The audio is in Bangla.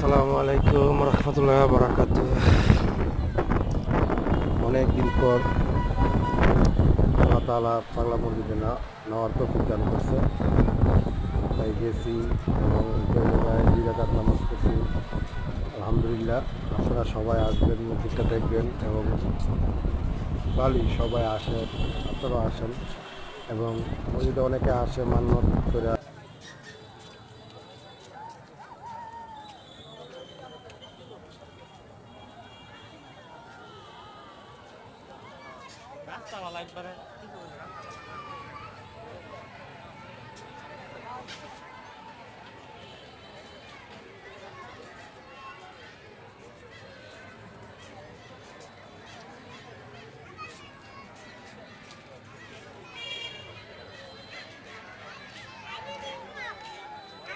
আসসালামু আলাইকুম রহমতুল্লাহ বারাকাতু। অনেকদিন পর আল্লাহ তাআলা বাংলা মসজিদে নেওয়ার তৌফিক দান করছে, তাই গেছি এবং ওই জায়গায় 2 রাকাত নামাজ পড়ছি। আলহামদুলিল্লাহ, আপনারা সবাই আসবেন, মসজিদটা দেখবেন এবং সবাই আসেন, আপনারাও আসেন এবং মসজিদে অনেকে আসে মান্যত করে। রাস্তা ভালো একবারে